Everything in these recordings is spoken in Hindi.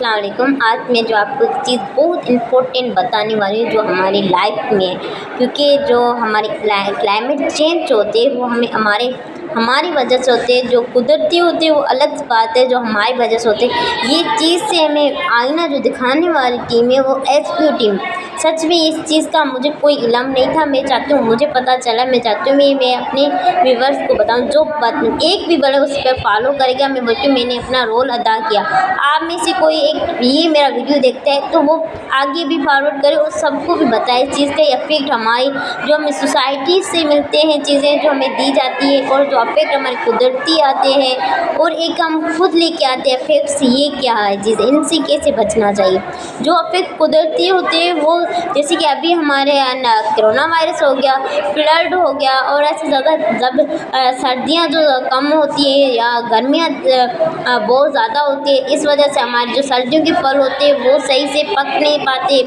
अस्सलाम वालेकुम। आज मैं जो आपको एक चीज़ बहुत इम्पोर्टेंट बताने वाली हूँ जो हमारी लाइफ में है, क्योंकि जो हमारी क्लाइमेट चेंज होते हैं वो हमारी वजह से होते हैं। जो कुदरती होते हैं वो अलग बात है, जो हमारी वजह से होते हैं। ये चीज़ से हमें आईना जो दिखाने वाली टीम है वो एसक्यू टीम। सच में इस चीज़ का मुझे कोई इल्म नहीं था। मैं चाहती हूँ मुझे पता चला, मैं चाहती हूँ मैं अपने व्यूवर्स को बताऊँ। जो एक भी बड़े उस पर फॉलो करेगा, मैं बोलती हूँ मैंने अपना रोल अदा किया। आप में से कोई एक ये मेरा वीडियो देखता है तो वो आगे भी फॉरवर्ड करे और सबको भी बताए इस चीज़ का इफेक्ट हमारी जो हमें सोसाइटी से मिलते हैं, चीज़ें जो हमें दी जाती है और जो इफेक्ट हमारे कुदरती आते हैं और एक हम खुद लेके आते हैं इफेक्ट्स। ये क्या है चीज़, इनसे कैसे बचना चाहिए। जो इफेक्ट कुदरती होते हैं वो जैसे कि अभी हमारे यहाँ कोरोना वायरस हो गया, फ्लड हो गया, और ऐसे ज़्यादा जब सर्दियाँ जो कम होती है या गर्मियाँ बहुत ज़्यादा होती है, इस वजह से हमारे जो सर्दियों के फल होते हैं वो सही से पक नहीं पाते।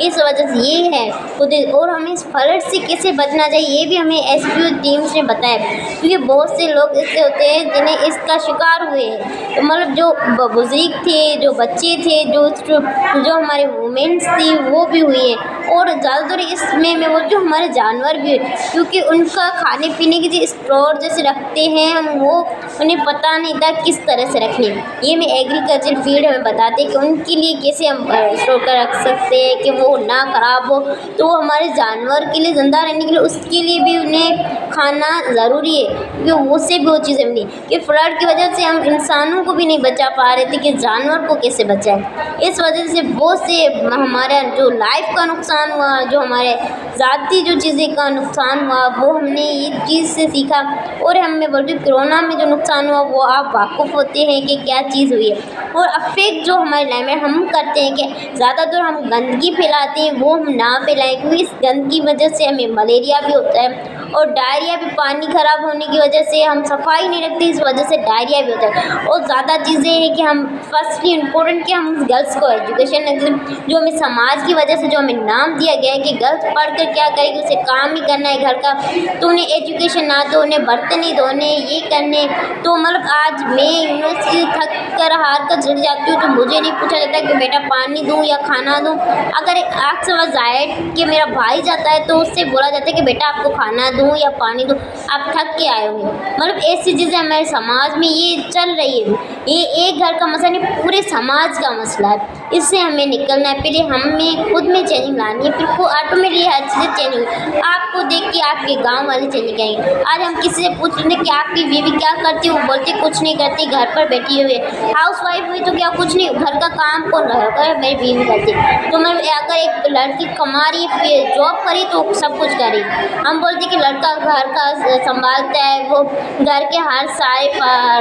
इस वजह से ये है खुद। और हमें इस फ्लड से कैसे बचना चाहिए ये भी हमें एसक्यू टीम्स ने बताया, क्योंकि बहुत से लोग ऐसे होते हैं जिन्हें इसका शिकार हुए हैं। तो मतलब जो बुजुर्ग थे, जो बच्चे थे, जो हमारे वुमेन्स थी वो भी हुई है। और ज़्यादातर इसमें मैं बोलती हूँ हमारे जानवर भी, क्योंकि उनका खाने पीने की जो स्टोर जैसे रखते हैं हम, वो उन्हें पता नहीं था किस तरह से रखने। ये मैं एग्रीकल्चर फील्ड में बताते कि उनके लिए कैसे हम स्टोर कर रख सकते हैं कि वो ना ख़राब हो। तो वो हमारे जानवर के लिए ज़िंदा रहने के लिए उसके लिए भी उन्हें खाना ज़रूरी है, क्योंकि उससे भी वो चीज़ें मिली। कि फ्लड की वजह से हम इंसानों को भी नहीं बचा पा रहे थे कि जानवर को कैसे बचाएं। इस वजह से बहुत से हमारा जो लाइफ का नुकसान हुआ, जो हमारे ज़ाती जो चीज़ें का नुकसान हुआ, वो हमने ये चीज़ से सीखा। और मैं बोलती हूँ कोरोना में जो नुकसान हुआ वो आप वाक़ुफ़ होते हैं कि क्या चीज़ हुई है। और अफेक्ट जो हमारे लाइफ में हम करते हैं कि ज़्यादातर हम गंदगी फैलाते हैं, वो हम ना फैलाएं, क्योंकि इस गंदगी की वजह से हमें मलेरिया भी होता है और डायरिया भी। पानी ख़राब होने की वजह से हम सफाई नहीं रखते, इस वजह से डायरिया भी होता है। और ज़्यादा चीज़ें हैं कि हम फर्स्टली इम्पोर्टेंट कि हम गर्ल्स को एजुकेशन, जो हमें समाज की वजह से जो हमें नाम दिया गया है कि गर्ल्स पढ़ कर क्या करेगी, उसे काम ही करना है घर का, तो उन्हें एजुकेशन ना दो, उन्हें बर्तन ही धोने ये करने। तो मतलब आज मैं यूनिवर्सिटी थक कर हार कर चली जाती हूँ तो मुझे नहीं पूछा जाता कि बेटा पानी दूँ या खाना दूँ। अगर आज से जाहिर कि मेरा भाई जाता है तो उससे बोला जाता है कि बेटा आपको खाना दूँ या पानी दूँ, आप थक के आए होंगे। मतलब ऐसी चीज़ें हमारे समाज में ये चल रही है। ये एक घर का मसला नहीं, पूरे समाज का मसला है। इससे हमें निकलना है। पहले हमें खुद में चेंजिंग लानी है, फिर वो ऑटोमेटिकली हर चीज़ें चेंजिंग। आपको देख के आपके गांव वाले चेंजिंग करेंगे। आज हम किसी से पूछ लेंगे कि आपकी बीवी क्या करती है, वो बोलते कुछ नहीं करती, घर पर बैठी हुई है। हाउस वाइफ हुई तो क्या कुछ नहीं, घर का काम कौन रहेगा, मेरी बीवी करती। तो मैं अगर एक लड़की कमा रही है, जॉब करी तो सब कुछ करी। हम बोलते कि लड़का घर का संभालता है, वो घर के हर सारे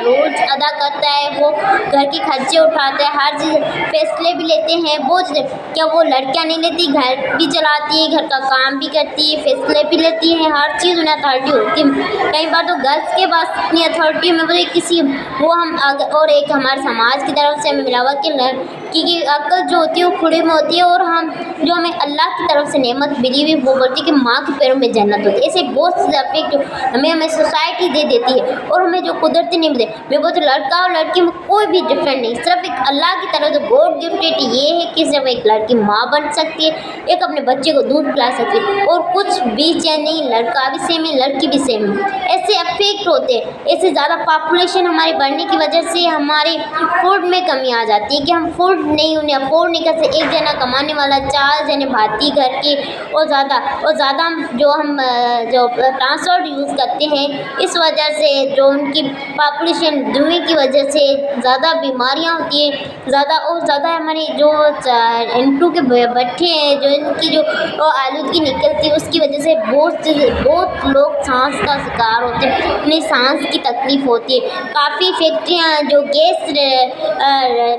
रोज अदा करता है, वो घर के खर्चे उठाता है, हर चीज़ फैसले भी लेते हैं। वो क्या वो लड़कियां नहीं लेती, घर भी चलाती है, घर का काम भी करती है, फैसले भी लेती हैं, हर चीज़ उन्हें अथॉरिटी होती है। कई बार तो गर्ल्स के पास इतनी अथॉरिटी में बोले किसी वो हम और एक हमारे समाज की तरफ से हमें मिला हुआ कि लड़की की अक्ल जो होती है वो खुले में होती है, और हम जो हमें अल्लाह की तरफ से नेमत मिली हुई वो बोलती है कि माँ के पैरों में जन्नत होती है। ऐसे बहुत से अफेक्ट हमें सोसाइटी दे देती है और हमें जो कुदरती नहीं मिलते। मैं बोलती लड़का और लड़की में कोई भी डिफरेंट नहीं, सिर्फ एक अल्लाह की तरफ से गॉड गिफ्टेड ये है कि सिर्फ एक लड़की माँ बन सकती है, एक अपने बच्चे को दूध पिला सकती है, और कुछ भी चेंज नहीं। लड़का भी सेम है, लड़की भी सेम है। ऐसे अफेक्ट होते हैं। ऐसे ज़्यादा पॉपुलेशन हमारे बढ़ने की वजह से हमारे फूड में कमी आ जाती है कि हम फूड नहीं उन्हें अफोर्ड नहीं कर सकते। एक जना कमाने वाला 4 जने भाती घर के, और ज़्यादा जो हम जो ट्रांसपोर्ट यूज़ करते हैं, इस वजह से जो उनकी पॉपुलेशन दुनिया की वजह से ज़्यादा बीमारियां होती हैं, ज़्यादा और ज़्यादा हमारे जो इंटू के बच्चे हैं, जो इनकी जो आलूदगी निकलती है उसकी वजह से बहुत लोग सांस का शिकार होते हैं, उन्हें सांस की तकलीफ़ होती है। काफ़ी फैक्ट्रियाँ जो गैस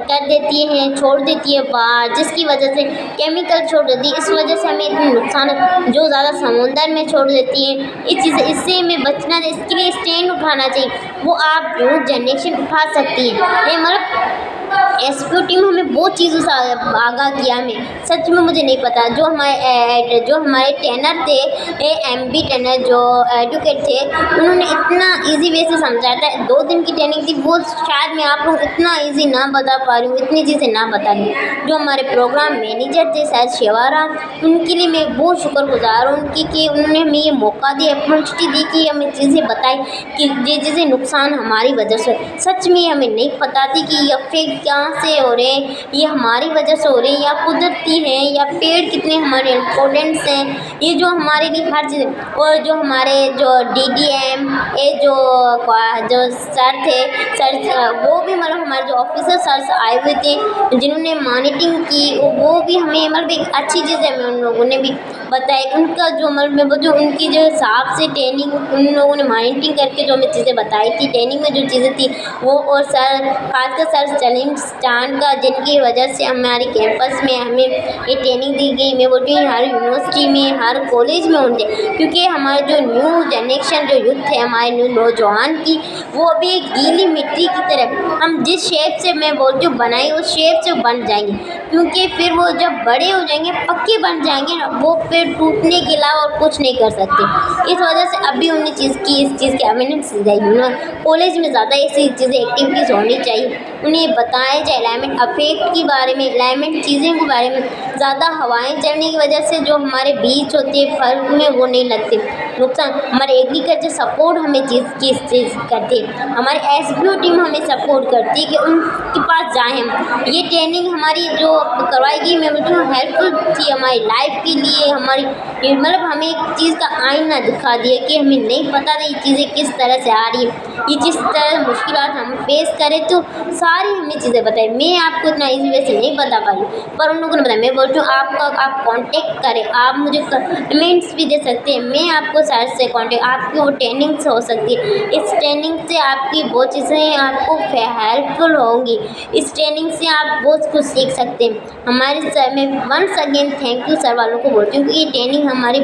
कर देती हैं, छोड़ देती है बाहर, जिसकी वजह से केमिकल छोड़ देती है, इस वजह से हमें इतने नुकसान जो ज़्यादा समुंदर में छोड़ देती हैं। इससे हमें बचना, इसके लिए स्टैंड उठाना चाहिए। वो आप जो जनरेशन उठा सकती है। ये मतलब एसपीओ टीम हमें बहुत चीज़ों से आगाह किया। हमें सच में मुझे नहीं पता, जो हमारे ट्रेनर थे, एमबी ट्रेनर जो एडवोकेट थे, उन्होंने इतना इजी वे से समझाया था। 2 दिन की ट्रेनिंग थी, वो शायद मैं आप लोग इतना इजी ना बता पा रही हूँ, इतनी चीज़ें ना बता रही हूँ। जो हमारे प्रोग्राम मैनेजर थे शायद शिवारा, उनके लिए मैं बहुत शुक्रगुजार हूँ उनकी कि उन्होंने हमें ये मौका दिया, अपॉर्चुनिटी दी कि हमें चीज़ें बताई कि ये चीज़ें नुकसान हमारी वजह से। सच में हमें नहीं पता थी कि ये इफेक्ट कहाँ से हो रहे हैं, ये हमारी वजह से हो रहे हैं या कुदरती हैं या पेड़ कितने हमारे इम्पोर्टेंट्स हैं, ये जो हमारे लिए हर चीज़। और जो हमारे जो डीडीएम ये जो सर थे, सर वो भी मतलब हमारे जो ऑफिसर सर आए हुए थे जिन्होंने मॉनिटरिंग की, वो भी हमें मतलब एक अच्छी चीज़ है, हमें उन लोगों ने भी बताई। उनका जो मतलब जो उनकी जो हिसाब से ट्रेनिंग उन लोगों ने मॉनिटरिंग करके जो हमें चीज़ें बताई थी, ट्रेनिंग में जो चीज़ें थी वो, और सर खासकर सर सलीम स्टान का, जिनकी वजह से हमारे कैंपस में हमें ये ट्रेनिंग दी गई। मैं बोलती हूँ हर यूनिवर्सिटी में, हर कॉलेज में होंगे, क्योंकि हमारे जो न्यू जनरेशन जो यूथ है, हमारे न्यू नौजवान की, वो अभी एक गीली मिट्टी की तरह हम जिस शेप से मैं बोलती हूँ बनाए उस शेप से बन जाएंगे, क्योंकि फिर वो जब बड़े हो जाएंगे, पक्के बन जाएंगे ना, वो फिर टूटने के अलावा और कुछ नहीं कर सकते। इस वजह से अभी उन्हें इस चीज़ की अवेयरनेस दी जाएगी। कॉलेज में ज़्यादा ऐसी चीज़ें एक्टिविटीज़ होनी चाहिए, उन्हें बताया जाए एनवायरनमेंट अफेक्ट के बारे में, एनवायरनमेंट चीज़ों के बारे में। ज़्यादा हवाएं चलने की वजह से जो हमारे बीज होते हैं फल में वो नहीं लगते, नुकसान। हमारे एग्रीकल्चर सपोर्ट हमें चीज़ करती है, हमारे एसपीओ टीम हमें सपोर्ट करती है कि उनके पास जाएँ हम। ये ट्रेनिंग हमारी जो करवाई गई, मैं बोलती हूँ हेल्पफुल थी हमारी लाइफ के लिए। हमारी मतलब हमें एक चीज़ का आईना दिखा दिया कि हमें नहीं पता था ये चीज़ें किस तरह से आ रही है, ये जिस तरह मुश्किलात हम फेस करें, तो सारी हमने चीज़ें बताई। मैं आपको इतना इजी वे से नहीं बता पा रही, पर उन लोगों ने बताया। मैं बोलती हूँ आप कांटेक्ट करें, आप मुझे कमेंट्स भी दे सकते हैं, मैं आपको साइड से कांटेक्ट, आपकी वो ट्रेनिंग से हो सकती है। इस ट्रेनिंग से आपकी बहुत चीज़ें आपको हेल्पफुल होंगी, इस ट्रेनिंग से आप बहुत कुछ सीख सकते हैं। हमारे सर में once again thank you sir वालों को बोलती हूँ कि ये ट्रेनिंग हमारी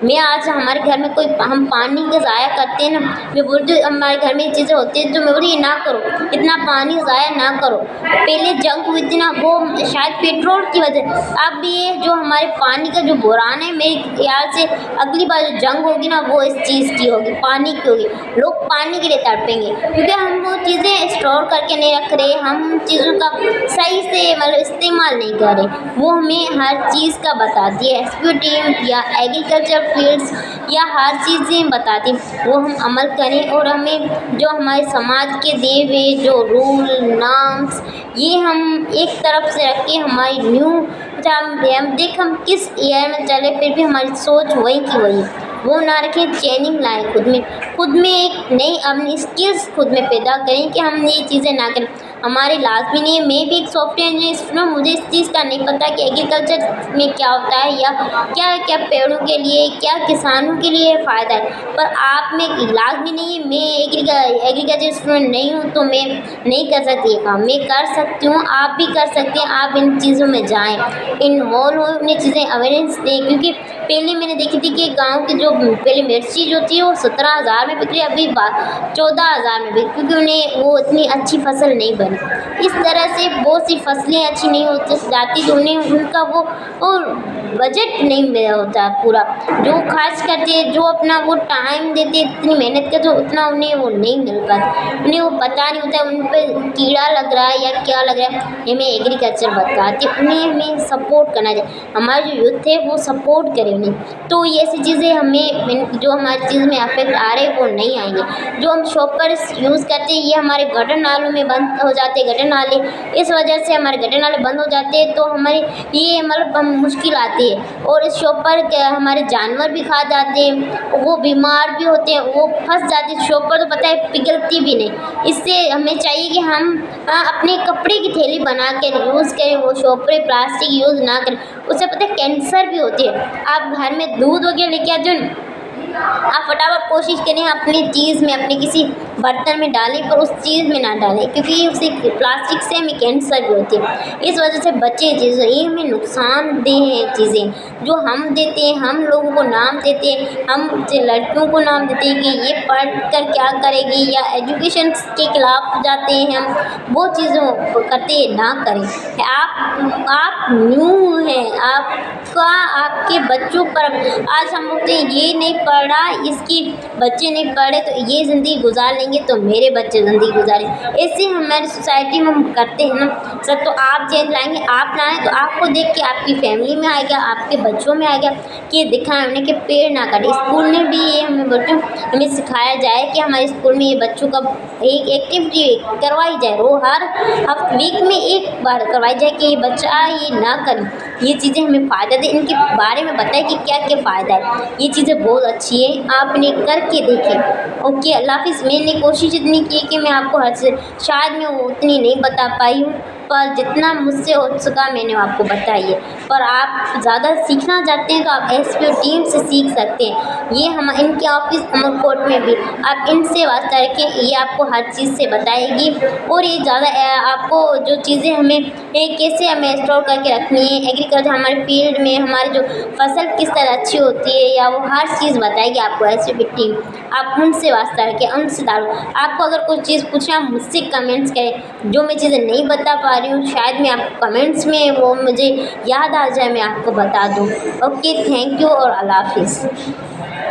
मैं आज हमारे घर में कोई हम पानी का ज़ाया करते हैं ना, मैं बोलती हूँ हमारे घर में चीज़ें होती हैं तो मैं बोलती ये ना करो, इतना पानी ज़ाया ना करो। पहले जंग हुई थी ना, वो शायद पेट्रोल की वजह। अब ये जो हमारे पानी का जो बुरान है, मेरे ख्याल से अगली बार जो जंग होगी ना, वो इस चीज़ की होगी, पानी की होगी। लोग पानी के लिए तड़पेंगे, क्योंकि हम वो चीज़ें स्टोर करके नहीं रख रहे, हम चीज़ों का सही से मतलब इस्तेमाल नहीं कर रहे। वो हमें हर चीज़ का बताती है, एसपीओ टीम या एग्रीकल्चर फील्ड्स या हर चीज़ें बताती, वो हम अमल करें। और हमें जो हमारे समाज के दिए हुए जो रूल नॉर्म्स, ये हम एक तरफ से रख के हमारी न्यू हम किस ईयर में चले, फिर भी हमारी सोच वही की वही, वो ना रखें। ट्रेनिंग लाएँ खुद में एक नई अपनी स्किल्स खुद में पैदा करें कि हम ये चीज़ें ना करें। हमारे लाजमी नहीं है, मैं भी एक सॉफ्टवेयर इंजीनियर स्टूडेंट, मुझे इस चीज़ का नहीं पता कि एग्रीकल्चर में क्या होता है या क्या क्या पेड़ों के लिए, क्या किसानों के लिए फ़ायदा है। पर आप में लाजमी नहीं है, मैं एग्रीकल्चर स्टूडेंट नहीं हूँ तो मैं नहीं कर सकती ये काम, मैं कर सकती हूँ, आप भी कर सकते हैं। आप इन चीज़ों में जाएँ, इन्वॉल्व हो, उन्हें चीज़ें अवेयरनेस दें। क्योंकि पहले मैंने देखी थी कि गाँव की जो पहले मिर्ची जो थी वो 17,000 में बिक रही, अभी 14,000 में बिक, क्योंकि उन्हें वो इतनी अच्छी फसल नहीं बनी। इस तरह से बहुत सी फसलें अच्छी नहीं होती जाती, तो उन्हें उनका वो बजट नहीं मिला होता पूरा, जो खर्च करते, जो अपना वो टाइम देते, इतनी मेहनत करते, उतना उन्हें वो नहीं मिल पाता, उन्हें वो पता नहीं होता उन पर कीड़ा लग रहा है या क्या लग रहा है। हमें एग्रीकल्चर बताती, उन्हें हमें सपोर्ट करना चाहिए, हमारे जो यूथ है वो सपोर्ट करें उन्हें। तो ये ऐसी चीज़ें हमें जो हमारी चीज़ में अफेक्ट आ रहे हैं वो नहीं आएंगे। जो हम शॉपर यूज़ करते हैं, ये हमारे गटर नालों में बंद हो जाते हैं, गटर नाले, इस वजह से हमारे गटर नाले बंद हो जाते हैं, तो हमारे ये मतलब मुश्किल आती है। और इस शॉपर हमारे जानवर भी खा जाते हैं, वो बीमार भी होते हैं, वो फंस जाते हैं। शॉपर तो पता है पिघलती भी नहीं। इससे हमें चाहिए कि हम अपने कपड़े की थैली बना कर यूज़ करें, वो शॉपर प्लास्टिक यूज़ ना करें, उससे पता है कैंसर भी होती है। आप घर में दूध वगैरह लेके आते हो, आप फटाफट कोशिश करें अपनी चीज़ में, अपने किसी बर्तन में डालें, पर उस चीज़ में ना डालें, क्योंकि उसे प्लास्टिक से हमें कैंसर भी होते हैं। इस वजह से बच्चे चीज़ें, ये हमें नुकसानदेह हैं चीज़ें जो हम देते हैं, हम लोगों को नाम देते हैं, हम लड़कियों को नाम देते हैं कि ये पढ़ कर क्या करेगी, या एजुकेशन के खिलाफ जाते हैं हम, वो चीज़ों को करते ना करें। आप न्यू हैं, आपका आपके बच्चों पर आज हम बोलते हैं ये नहीं पढ़ा, इसकी बच्चे नहीं पढ़े तो ये ज़िंदगी गुजार लेंगे तो मेरे बच्चे ज़िंदगी गुजारें, ऐसे हमारी सोसाइटी में हम करते हैं ना सर। तो आप चेंज लाएंगे, आप लाएँ तो आपको देख के आपकी फैमिली में आएगा, आपके बच्चों में आएगा कि दिखाएं हमने कि पेड़ ना काटें। स्कूल में भी ये हमें बोलते हैं, हमें सिखाया जाए कि हमारे स्कूल में ये बच्चों का एक एक्टिविटी करवाई जाए, वो हर वीक में एक बार करवाई जाए कि ये बच्चा ये ना करें, ये चीज़ें हमें फ़ायदा दे, इनके बारे में बताएं कि क्या क्या फ़ायदा है। ये चीज़ें बहुत अच्छी है, आप इन्हें करके देखें। ओके, अल्लाह हाफ़िज़। मैंने कोशिश इतनी की कि मैं आपको हर से शायद मैं वो उतनी नहीं बता पाई हूँ, पर जितना मुझसे हो सका मैंने आपको बताई है। पर आप ज़्यादा सीखना चाहते हैं तो आप एसपीओ टीम से सीख सकते हैं। ये हम इनके ऑफिस अमरकोट में भी आप इनसे वास्ता रखें, ये आपको हर चीज़ से बताएगी। और ये ज़्यादा आपको जो चीज़ें हमें कैसे हमें स्टोर करके रखनी है, एग्रीकल्चर हमारे फील्ड में हमारी जो फसल किस तरह अच्छी होती है, या वो हर चीज़ बताएगी आपको एसपीओ टीम। आप उनसे वास्ता रखें, उनसे डालो। आपको अगर कोई चीज़ पूछना आप मुझसे कमेंट्स करें, जो मैं चीज़ें नहीं बता पा रही हूँ शायद मैं आपको कमेंट्स में वो मुझे याद आ जाए, मैं आपको बता दूँ। ओके, थैंक यू और अल्लाह हाफ़िज़।